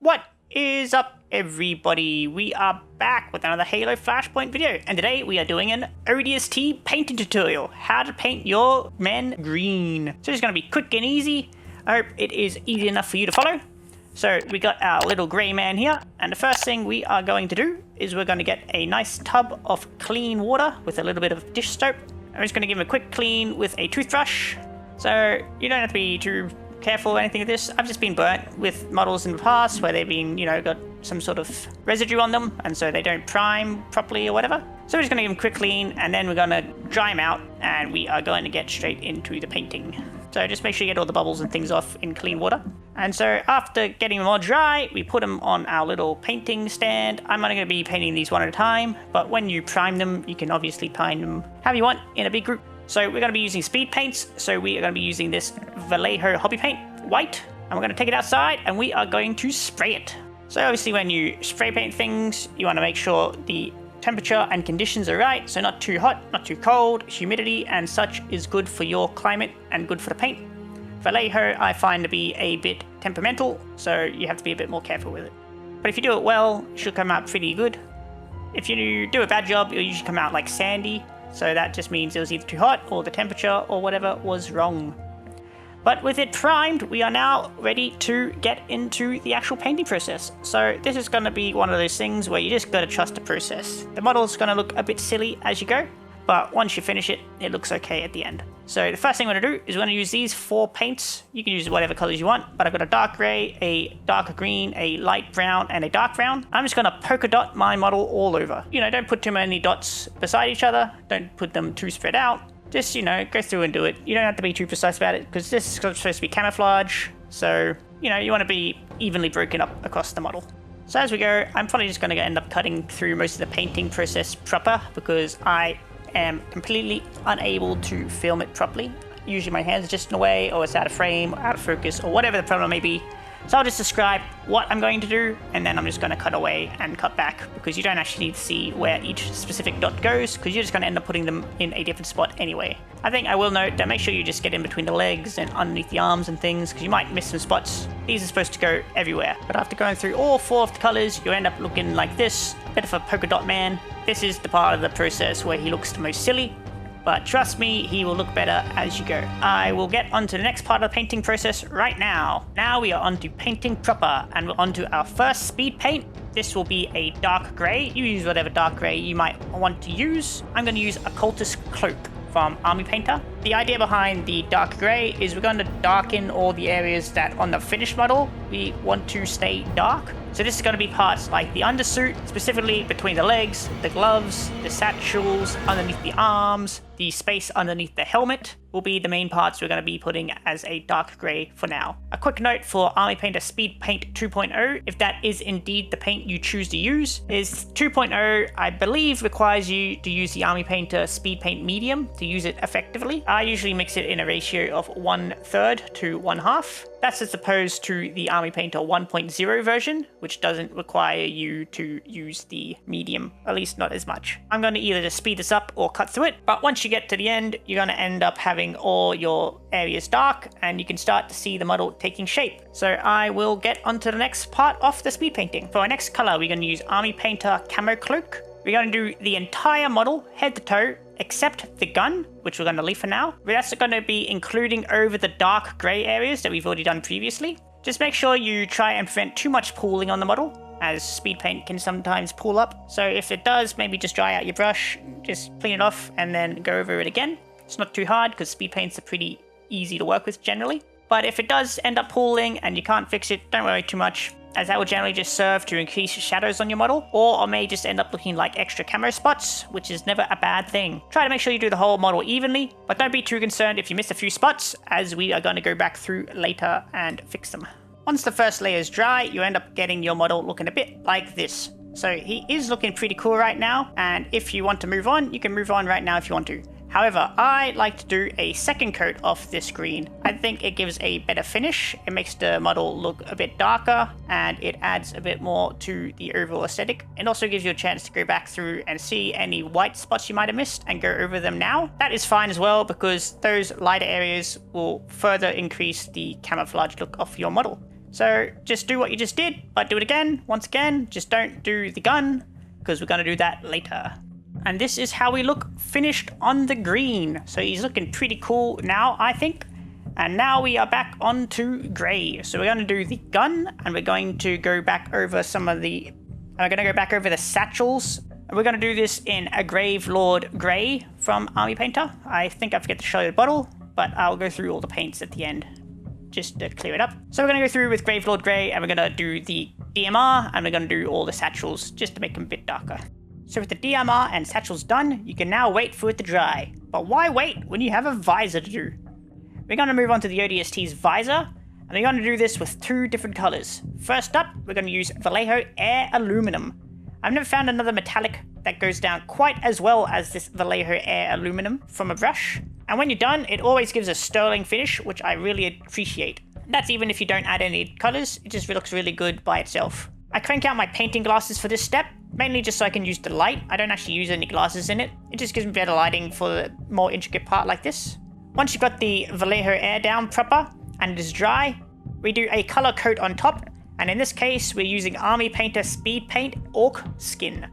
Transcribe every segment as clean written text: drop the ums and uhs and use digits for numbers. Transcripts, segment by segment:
What is up, everybody? We are back with another Halo Flashpoint video, and today we are doing an ODST painting tutorial, how to paint your men green. So it's going to be quick and easy. I hope it is easy enough for you to follow. So we got our little grey man here, and the first thing we are going to do is we're going to get a nice tub of clean water with a little bit of dish soap. I'm just going to give him a quick clean with a toothbrush. So you don't have to be too careful or anything with this. I've just been burnt with models in the past where they've been, got some sort of residue on them, and so they don't prime properly or whatever. So we're just going to give them a quick clean, and then we're going to dry them out, and we are going to get straight into the painting. So just make sure you get all the bubbles and things off in clean water. And so after getting them all dry, we put them on our little painting stand. I'm only going to be painting these one at a time, but when you prime them, you can obviously paint them however you want in a big group. So we're going to be using speed paints. So we are going to be using this Vallejo Hobby Paint White, and we're going to take it outside and we are going to spray it. So obviously when you spray paint things, you want to make sure the temperature and conditions are right. So not too hot, not too cold, humidity and such is good for your climate and good for the paint. Vallejo I find to be a bit temperamental, so you have to be a bit more careful with it. But if you do it well, it should come out pretty good. If you do a bad job, it'll usually come out like sandy. So that just means it was either too hot or the temperature or whatever was wrong. But with it primed, we are now ready to get into the actual painting process. So this is going to be one of those things where you just got to trust the process. The model's going to look a bit silly as you go, but once you finish it, it looks okay at the end. So the first thing we're going to do is we're going to use these 4 paints. You can use whatever colors you want, but I've got a dark gray, a darker green, a light brown, and a dark brown. I'm just going to polka dot my model all over. Don't put too many dots beside each other. Don't put them too spread out. Just, go through and do it. You don't have to be too precise about it because this is supposed to be camouflage. So, you want to be evenly broken up across the model. So as we go, I'm probably just going to end up cutting through most of the painting process proper because I am completely unable to film it properly. Usually my hands are just in the way, or it's out of frame, or out of focus, or whatever the problem may be. So I'll just describe what I'm going to do, and then I'm just going to cut away and cut back because you don't actually need to see where each specific dot goes because you're just going to end up putting them in a different spot anyway. I think I will note that make sure you just get in between the legs and underneath the arms and things because you might miss some spots. These are supposed to go everywhere, but after going through all 4 of the colors, you end up looking like this, a bit of a polka dot man. This is the part of the process where he looks the most silly. But trust me, he will look better as you go. I will get onto the next part of the painting process right now. Now we are onto painting proper, and we're onto our first speed paint. This will be a dark gray. You use whatever dark gray you might want to use. I'm going to use a Cultist Cloak from Army Painter. The idea behind the dark gray is we're going to darken all the areas that on the finished model we want to stay dark. So this is going to be parts like the undersuit, specifically between the legs, the gloves, the satchels, underneath the arms, the space underneath the helmet will be the main parts we're going to be putting as a dark grey for now. A quick note for Army Painter Speed Paint 2.0, if that is indeed the paint you choose to use, is 2.0 I believe requires you to use the Army Painter Speed Paint Medium to use it effectively. I usually mix it in a ratio of 1/3 to 1/2. That's as opposed to the Army Painter 1.0 version, which doesn't require you to use the medium, at least not as much. I'm going to either just speed this up or cut through it, but once you get to the end, you're going to end up having all your areas dark and you can start to see the model taking shape. So I will get onto the next part of the speed painting. For our next color, we're going to use Army Painter Camo Cloak. We're going to do the entire model, head to toe, except the gun, which we're going to leave for now. But that's going to be including over the dark grey areas that we've already done previously. Just make sure you try and prevent too much pooling on the model, as speed paint can sometimes pool up. So if it does, maybe just dry out your brush, just clean it off and then go over it again. It's not too hard because speed paints are pretty easy to work with generally. But if it does end up pooling and you can't fix it, don't worry too much, as that will generally just serve to increase shadows on your model, or may just end up looking like extra camo spots, which is never a bad thing. Try to make sure you do the whole model evenly, but don't be too concerned if you miss a few spots, as we are going to go back through later and fix them. Once the first layer is dry, you end up getting your model looking a bit like this. So he is looking pretty cool right now, and if you want to move on, you can move on right now if you want to. However, I like to do a second coat of this green. I think it gives a better finish, it makes the model look a bit darker, and it adds a bit more to the overall aesthetic. It also gives you a chance to go back through and see any white spots you might have missed and go over them now. That is fine as well because those lighter areas will further increase the camouflage look of your model. So just do what you just did, but do it again, once again. Just don't do the gun, because we're going to do that later. And this is how we look finished on the green. So he's looking pretty cool now, I think. And now we are back onto grey. So we're going to do the gun, and we're going to go back over some of the... we're going to go back over the satchels. And we're going to do this in a Grave Lord Grey from Army Painter. I think I forget to show you the bottle, but I'll go through all the paints at the end, just to clear it up. So we're going to go through with Grave Lord Grey, and we're going to do the DMR, and we're going to do all the satchels, just to make them a bit darker. So with the DMR and satchels done, you can now wait for it to dry. But why wait when you have a visor to do? We're going to move on to the ODST's visor, and we're going to do this with 2 different colors. First up, we're going to use Vallejo Air Aluminum. I've never found another metallic that goes down quite as well as this Vallejo Air Aluminum from a brush. And when you're done, it always gives a sterling finish, which I really appreciate. That's even if you don't add any colors, it just looks really good by itself. I crank out my painting glasses for this step, mainly just so I can use the light. I don't actually use any glasses in it. It just gives me better lighting for the more intricate part like this. Once you've got the Vallejo Air down proper and it is dry, we do a color coat on top, and in this case we're using Army Painter Speed Paint Orc Skin.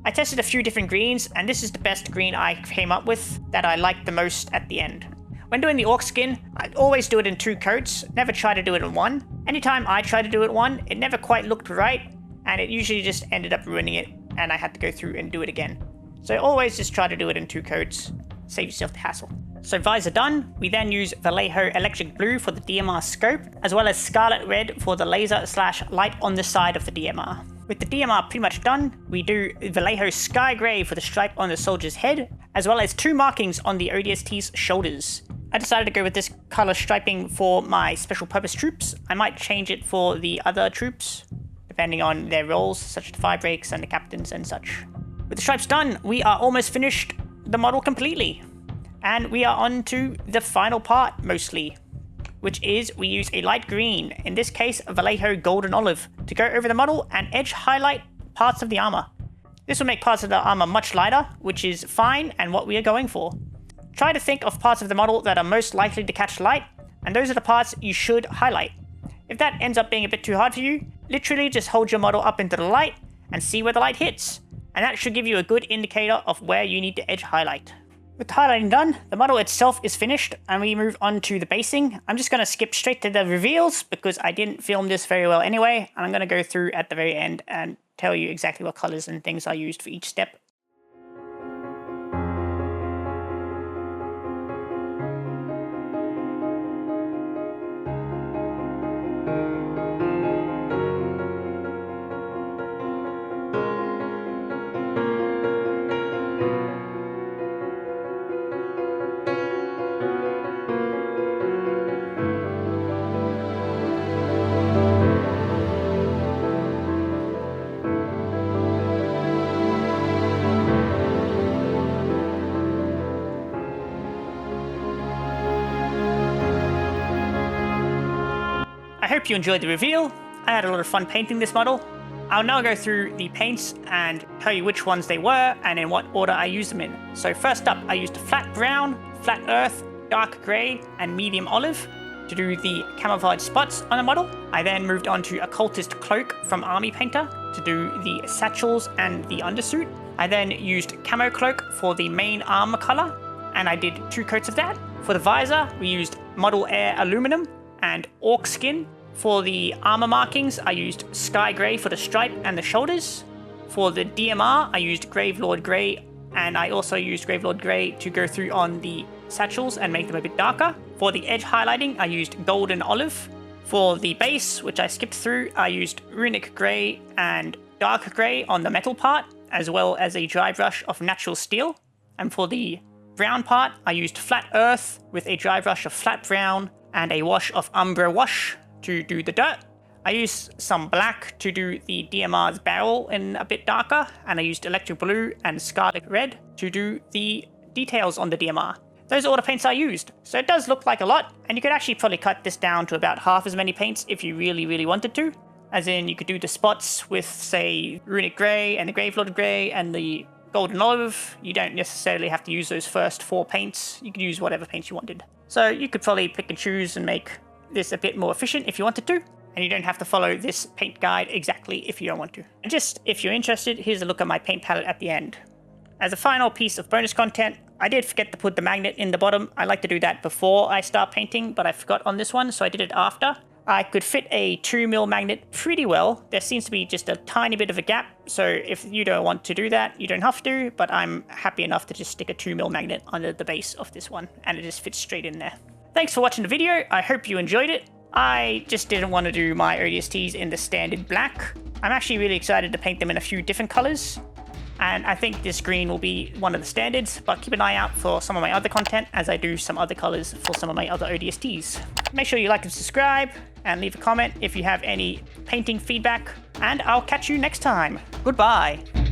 I tested a few different greens, and this is the best green I came up with that I liked the most at the end. When doing the Orc Skin, I always do it in 2 coats, never try to do it in 1. Anytime I try to do it 1, it never quite looked right, and it usually just ended up ruining it, and I had to go through and do it again. So always just try to do it in 2 coats, save yourself the hassle. So visor done, we then use Vallejo Electric Blue for the DMR scope, as well as Scarlet Red for the laser/light on the side of the DMR. With the DMR pretty much done, we do Vallejo Sky Grey for the stripe on the soldier's head, as well as 2 markings on the ODST's shoulders. I decided to go with this color striping for my special purpose troops. I might change it for the other troops, depending on their roles, such as the fire breaks and the captains and such. With the stripes done, we are almost finished the model completely. And we are on to the final part, mostly, which is we use a light green, in this case a Vallejo Golden Olive, to go over the model and edge highlight parts of the armor. This will make parts of the armor much lighter, which is fine and what we are going for. Try to think of parts of the model that are most likely to catch light, and those are the parts you should highlight. If that ends up being a bit too hard for you, literally just hold your model up into the light and see where the light hits, and that should give you a good indicator of where you need to edge highlight. With the highlighting done, the model itself is finished, and we move on to the basing. I'm just going to skip straight to the reveals because I didn't film this very well anyway, and I'm going to go through at the very end and tell you exactly what colors and things I used for each step. I hope you enjoyed the reveal. I had a lot of fun painting this model. I'll now go through the paints and tell you which ones they were and in what order I used them in. So first up, I used flat brown, flat earth, dark grey and medium olive to do the camouflage spots on the model. I then moved on to occultist cloak from Army Painter to do the satchels and the undersuit. I then used camo cloak for the main armor color, and I did 2 coats of that. For the visor, we used model air aluminum and orc skin. For the armor markings, I used sky grey for the stripe and the shoulders. For the DMR, I used Grave Lord Grey, and I also used Grave Lord Grey to go through on the satchels and make them a bit darker. For the edge highlighting, I used golden olive. For the base, which I skipped through, I used runic grey and dark grey on the metal part, as well as a dry brush of natural steel. And for the brown part, I used flat earth with a dry brush of flat brown and a wash of Umbra Wash to do the dirt. I used some black to do the DMR's barrel in a bit darker, and I used electric blue and scarlet red to do the details on the DMR. Those are all the paints I used, so it does look like a lot, and you could actually probably cut this down to about half as many paints if you really wanted to. As in, you could do the spots with, say, runic grey and the Grave Lord grey and the golden olive. You don't necessarily have to use those first 4 paints. You could use whatever paints you wanted. So you could probably pick and choose and make this a bit more efficient if you wanted to, and you don't have to follow this paint guide exactly if you don't want to. And just if you're interested, here's a look at my paint palette at the end. As a final piece of bonus content, I did forget to put the magnet in the bottom. I like to do that before I start painting, but I forgot on this one, so I did it after. I could fit a 2mm magnet pretty well. There seems to be just a tiny bit of a gap, so if you don't want to do that, you don't have to, but I'm happy enough to just stick a 2mm magnet under the base of this one, and it just fits straight in there. Thanks for watching the video. I hope you enjoyed it. I just didn't want to do my ODSTs in the standard black. I'm actually really excited to paint them in a few different colors. And I think this green will be one of the standards, but keep an eye out for some of my other content as I do some other colors for some of my other ODSTs. Make sure you like and subscribe and leave a comment if you have any painting feedback, and I'll catch you next time. Goodbye.